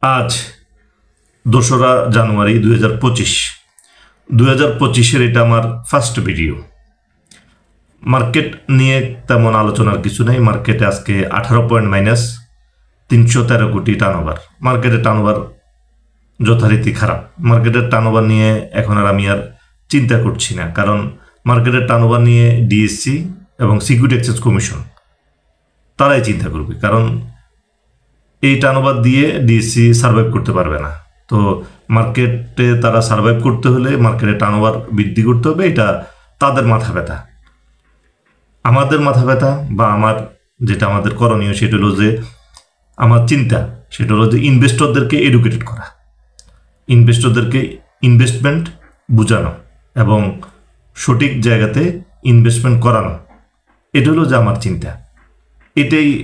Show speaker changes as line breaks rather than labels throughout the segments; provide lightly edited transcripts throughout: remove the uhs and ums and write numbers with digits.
আজ ২রা জানুয়ারি ২০২৫ এটা আমার ফার্স্ট ভিডিও। মার্কেট নিয়ে তেমন আলোচনার কিছু নেই। মার্কেটে আজকে 18 পয়েন্ট মাইনাস, ৩১৩ কোটি টার্নওভার। মার্কেটের টার্নওভার যথারীতি খারাপ। মার্কেটের টার্নওভার নিয়ে এখন আমি চিন্তা করছি না, কারণ মার্কেটের টার্নওভার নিয়ে ডিএসসি এবং সিকিউরিটি এক্সচেঞ্জ কমিশন তারাই চিন্তা করবে, কারণ এই টার্নওভার দিয়ে ডিএসসি সার্ভাইভ করতে পারবে না। তো মার্কেটে তারা সার্ভাইভ করতে হলে মার্কেটে টার্নওভার বৃদ্ধি করতে হবে, এটা তাদের মাথা ব্যথা। আমাদের মাথা ব্যথা বা আমাদের করণীয় সেটা হলো যে, আমার চিন্তা সেটা হলো যে ইনভেস্টরদেরকে এডুকেটেড করা, ইনভেস্টরদেরকে ইনভেস্টমেন্ট বোঝানো এবং সঠিক জায়গাতে ইনভেস্টমেন্ট করানো। এটা হলো যে আমার চিন্তা,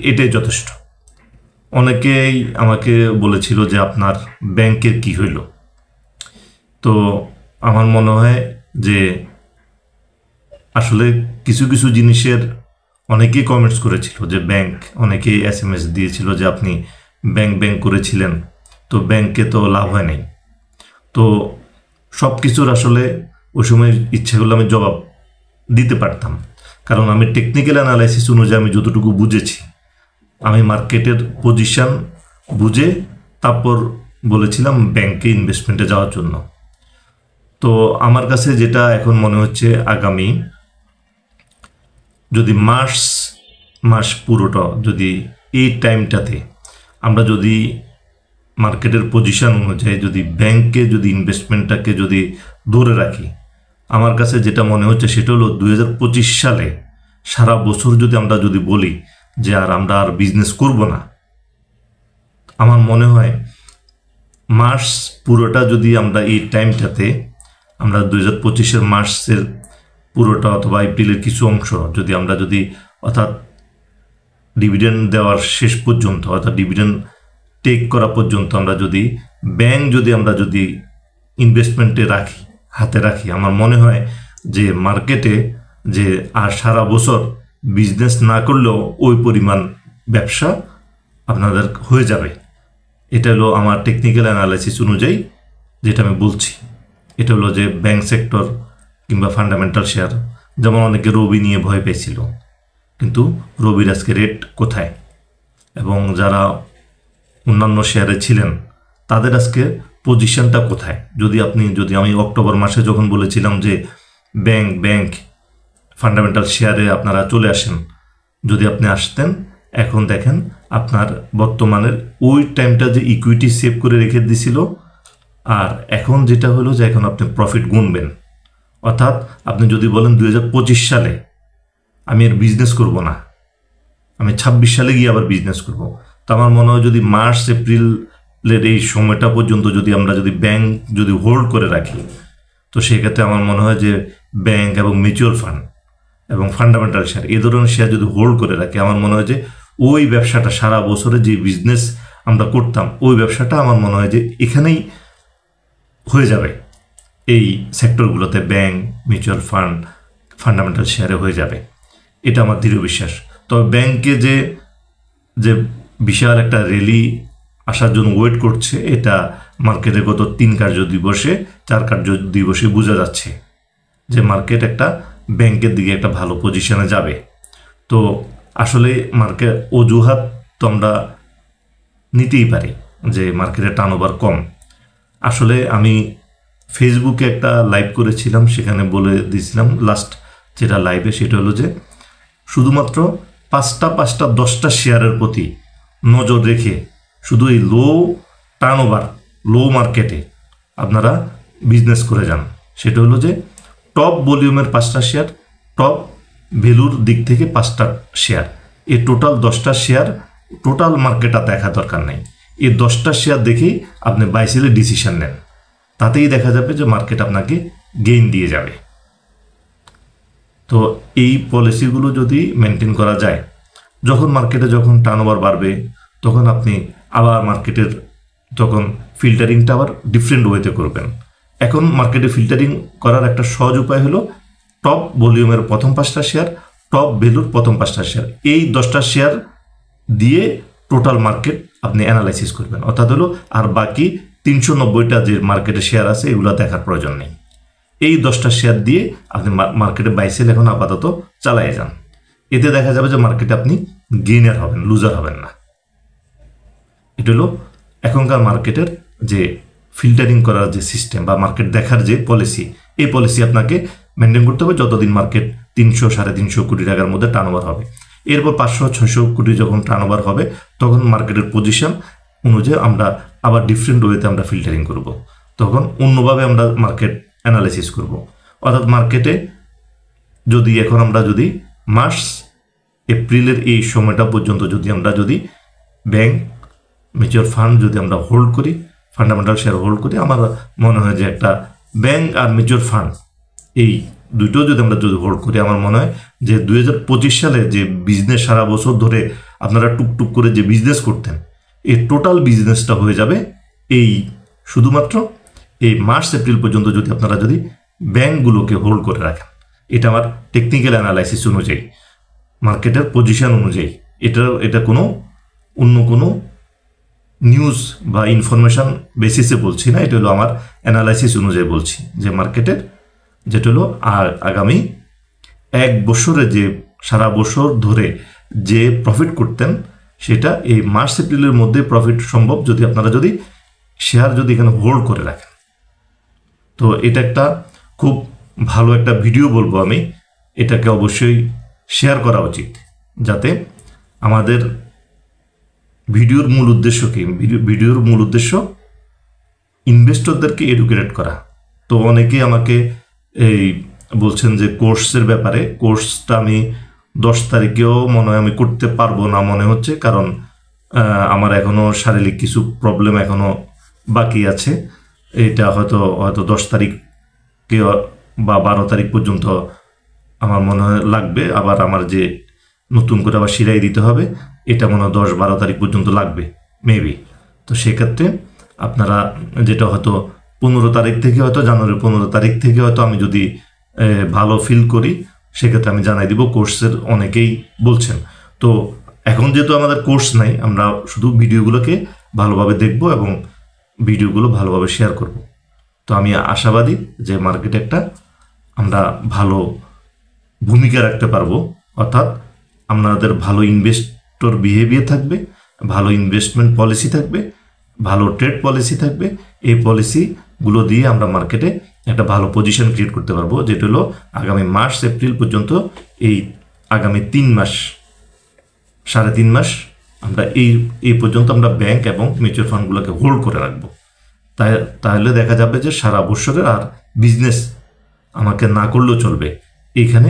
এটাই যথেষ্ট। অনেকেই আমাকে বলেছিল যে আপনার ব্যাংকের কি হইল। তো আমার মনে হয় যে আসলে কিছু কিছু জিনিসের অনেকেই কমেন্টস করেছিল যে ব্যাংক, অনেকেই SMS দিয়েছিল যে আপনি ব্যাংক করেছিলেন, তো ব্যাংকে তো লাভ হয় নাই। তো সব কিছুর আসলে ওই সময় ইচ্ছা করলে আমি জবাব দিতে পারতাম, কারণ আমি টেকনিক্যাল অ্যানালাইসিস অনুযায়ী আমি যতটুকু বুঝেছি, আমি মার্কেটের পজিশন বুঝে তারপর বলেছিলাম ব্যাংকে ইনভেস্টমেন্টে যাওয়ার জন্য। তো আমার কাছে যেটা এখন মনে হচ্ছে, আগামী যদি মাস পুরোটা যদি এই টাইমটাতে আমরা যদি মার্কেটের পজিশন অনুযায়ী যদি ব্যাংকে যদি ইনভেস্টমেন্টটাকে যদি ধরে রাখি, আমার কাছে যেটা মনে হচ্ছে সেটা হলো 2025 সালে সারা বছর যদি আমরা যদি বলি যে আমরা আর বিজনেস করব না, আমার মনে হয় মার্চ পুরোটা যদি আমরা এই টাইমটাতে আমরা 2025 মার্চের পুরোটা অথবা এপ্রিলের কিছু অংশ যদি আমরা অর্থাৎ ডিভিডেন্ড দেওয়ার শেষ পর্যন্ত অর্থাৎ ডিভিডেন্ড টেক করা পর্যন্ত আমরা যদি ব্যাংক আমরা যদি ইনভেস্টমেন্টে হাতে রাখি, আমার মনে হয় যে মার্কেটে যে আর সারা বছর বিজনেস না করলেও ওই পরিমাণ ব্যবসা আপনাদের হয়ে যাবে। এটা হলো আমার টেকনিক্যাল অ্যানালাইসিস অনুযায়ী যেটা আমি বলছি। এটা হলো যে ব্যাংক সেক্টর কিংবা ফান্ডামেন্টাল শেয়ার, যেমন অনেকে রবি নিয়ে ভয় পেয়েছিল, কিন্তু রবির আজকে রেট কোথায়, এবং যারা অন্যান্য শেয়ারে ছিলেন তাদের আজকে পজিশনটা কোথায়। যদি আমি অক্টোবর মাসে যখন বলেছিলাম যে ব্যাংক ফান্ডামেন্টাল শেয়ারে আপনারা চলে আসেন, যদি আপনি আসতেন, এখন দেখেন আপনার বর্তমানের ওই টাইমটা যে ইকুইটি সেভ করে রেখে দিছিল, আর এখন যেটা হলো যে এখন আপনি প্রফিট গুনবেন। অর্থাৎ আপনি যদি বলেন 2025 সালে আমি আর বিজনেস করব না, আমি 26 সালে গিয়ে আবার বিজনেস করব, তো আমার মনে হয় যদি মার্চ এপ্রিলের এই সময়টা পর্যন্ত আমরা যদি ব্যাংক হোল্ড করে রাখি, তো সেক্ষেত্রে আমার মনে হয় যে ব্যাংক এবং মিউচুয়াল ফান্ড এবং ফান্ডামেন্টাল শেয়ার এই ধরনের শেয়ার যদি হোল্ড করে রাখি, আমার মনে হয় যে ওই ব্যবসাটা সারা বছরে যে বিজনেস আমরা করতাম ওই ব্যবসাটা আমার মনে হয় যে এখানেই হয়ে যাবে। এই সেক্টরগুলোতে ব্যাংক, মিউচুয়াল ফান্ড, ফান্ডামেন্টাল শেয়ারে হয়ে যাবে, এটা আমার দৃঢ় বিশ্বাস। তবে ব্যাংকে যে বিশাল একটা র্যালি আসার জন্য ওয়েট করছে, এটা মার্কেটে গত 3 কার্য দিবসে 4 কার্য দিবসে বোঝা যাচ্ছে যে মার্কেট একটা ব্যাংকের দিকে একটা ভালো পজিশনে যাবে। তো আসলে মার্কেট অজুহাত তো আমরা নিতেই পারি যে মার্কেটের টার্নওভার কম। আসলে আমি ফেসবুকে একটা লাইভ করেছিলাম, সেখানে বলে দিয়েছিলাম লাস্ট যেটা লাইভে, সেটা হলো যে শুধুমাত্র 5টা 10টা শেয়ারের প্রতি নজর রেখে শুধু এই লো টার্নওভার লো মার্কেটে আপনারা বিজনেস করে যান। সেটা হলো যে টপ ভলিউমের 5টা শেয়ার, টপ ভ্যালুর দিক থেকে 5টা শেয়ার, এই টোটাল 10টা শেয়ার টোটাল মার্কেটটা দেখা দরকার নেই। এই 10টা শেয়ার দেখেই আপনি বাই সেলের ডিসিশন নেন, তাতেই দেখা যাবে যে মার্কেট আপনাকে গেইন দিয়ে যাবে। তো এই পলিসিগুলো যদি মেনটেন করা যায়, মার্কেটে যখন টার্নওভার বাড়বে, তখন আপনি আবার মার্কেটের ফিল্টারিংটা আবার ডিফারেন্ট ওয়েতে করবেন। এখন মার্কেটে ফিল্টারিং করার একটা সহজ উপায় হলো টপ ভলিউমের প্রথম 5টা শেয়ার, টপ ভ্যালুর প্রথম 5টা শেয়ার, এই 10টা শেয়ার দিয়ে টোটাল মার্কেট আপনি অ্যানালাইসিস করবেন, অর্থাৎ হলো আর বাকি 390টা যে মার্কেটে শেয়ার আছে এগুলো দেখার প্রয়োজন নেই। এই 10টা শেয়ার দিয়ে আপনি মার্কেটে বাই সেল এখন আপাতত চালিয়ে যান। এতে দেখা যাবে যে মার্কেটে আপনি গেইনার হবেন, লুজার হবেন না। এটা হলো এখনকার মার্কেটের যে ফিল্টারিং করার যে সিস্টেম বা মার্কেট দেখার যে পলিসি, এই পলিসি আপনাকে মেনটেন করতে হবে যতদিন মার্কেট 300-350 কোটি টাকার মধ্যে টার্নওভার হবে। এরপর 500-600 কোটি যখন টার্নওভার হবে তখন মার্কেটের পজিশন অনুযায়ী আমরা আবার ডিফারেন্ট ওয়েতে আমরা ফিল্টারিং করব, তখন অন্যভাবে আমরা মার্কেট অ্যানালাইসিস করব। অর্থাৎ মার্কেটে যদি এখন আমরা যদি মার্চ এপ্রিলের এই সময়টা পর্যন্ত যদি ব্যাংক মিউচুয়াল ফান্ড যদি আমরা হোল্ড করি, ফান্ডামেন্টাল শেয়ার হোল্ড করি, আমার মনে হয় যে একটা ব্যাংক আর মিউচুয়াল ফান্ড এই দুটো যদি আমরা হোল্ড করি, আমার মনে হয় যে 2025 সালে যে বিজনেস সারা বছর ধরে আপনারা টুকটুক করে যে বিজনেস করতেন, এই টোটাল বিজনেসটা হয়ে যাবে এই শুধুমাত্র এই মার্চ এপ্রিল পর্যন্ত যদি আপনারা যদি ব্যাংকগুলোকে হোল্ড করে রাখেন। এটা আমার টেকনিক্যাল অ্যানালাইসিস অনুযায়ী, মার্কেটের পজিশন অনুযায়ী, এটা কোনো অন্য কোনো নিউজ বা ইনফরমেশন বেসিসে বলছি না, এটা হলো আমার অ্যানালাইসিস অনুযায়ী বলছি যে মার্কেটের যেটা হলো আগামী 1 বছরে যে সারা বছর ধরে যে প্রফিট করতেন সেটা এই মার্চ এপ্রিলের মধ্যে প্রফিট সম্ভব যদি আপনারা যদি শেয়ার যদি এখানে হোল্ড করে রাখেন। তো এটা একটা খুব ভালো একটা ভিডিও বলবো আমি, এটাকে অবশ্যই শেয়ার করা উচিত, যাতে আমাদের ভিডিওর মূল উদ্দেশ্য কি, ভিডিওর মূল উদ্দেশ্য ইনভেস্টরদেরকে এডুকেটেড করা। তো অনেকেই আমাকে এই বলছেন যে কোর্সের ব্যাপারে, কোর্সটা আমি 10 তারিখেও মনে হয় আমি করতে পারবো না মনে হচ্ছে, কারণ আমার এখনও শারীরিক কিছু প্রবলেম এখনও বাকি আছে। এটা হয়তো 10 তারিখকে বা 12 তারিখ পর্যন্ত আমার মনে হয় লাগবে, আবার আমার যে নতুন করে আবার সিলাই দিতে হবে, এটা মনে হয় 10-12 তারিখ পর্যন্ত লাগবে মেবি। তো সেক্ষেত্রে আপনারা যেটা হয়তো 15 তারিখ থেকে, হয়তো জানুয়ারির 15 তারিখ থেকে হয়তো আমি যদি ভালো ফিল করি সেক্ষেত্রে আমি জানাই দিব। কোর্সের অনেকেই বলছেন, তো এখন যেহেতু আমাদের কোর্স নাই, আমরা শুধু ভিডিওগুলোকে ভালোভাবে দেখব এবং ভিডিওগুলো ভালোভাবে শেয়ার করব। তো আমি আশাবাদী যে মার্কেটে একটা আমরা ভালো ভূমিকা রাখতে পারবো, অর্থাৎ আপনাদের ভালো ইনভেস্টর বিহেভিয়ার থাকবে, ভালো ইনভেস্টমেন্ট পলিসি থাকবে, ভালো ট্রেড পলিসি থাকবে। এই পলিসিগুলো দিয়ে আমরা মার্কেটে একটা ভালো পজিশন ক্রিয়েট করতে পারবো, যেটা হলো আগামী মার্চ এপ্রিল পর্যন্ত, এই আগামী 3 মাস 3.5 মাস আমরা এই পর্যন্ত আমরা ব্যাংক এবং মিউচুয়াল ফান্ডগুলোকে হোল্ড করে রাখবো। তাহলে দেখা যাবে যে সারা বছরের আর বিজনেস আমাকে না করলেও চলবে, এইখানে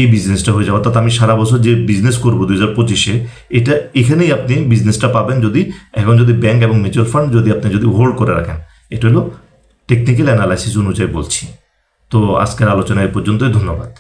এই বিজনেসটা হয়ে যাবে। অর্থাৎ আমি সারা বছর যে বিজনেস করবো 2025-এ, এটা এখানেই আপনি বিজনেসটা পাবেন যদি এখন যদি ব্যাংক এবং মিউচুয়াল ফান্ড যদি আপনি যদি হোল্ড করে রাখেন। এটা হলো টেকনিক্যাল অ্যানালাইসিস অনুযায়ী বলছি। তো আজকের আলোচনা এই পর্যন্তই, ধন্যবাদ।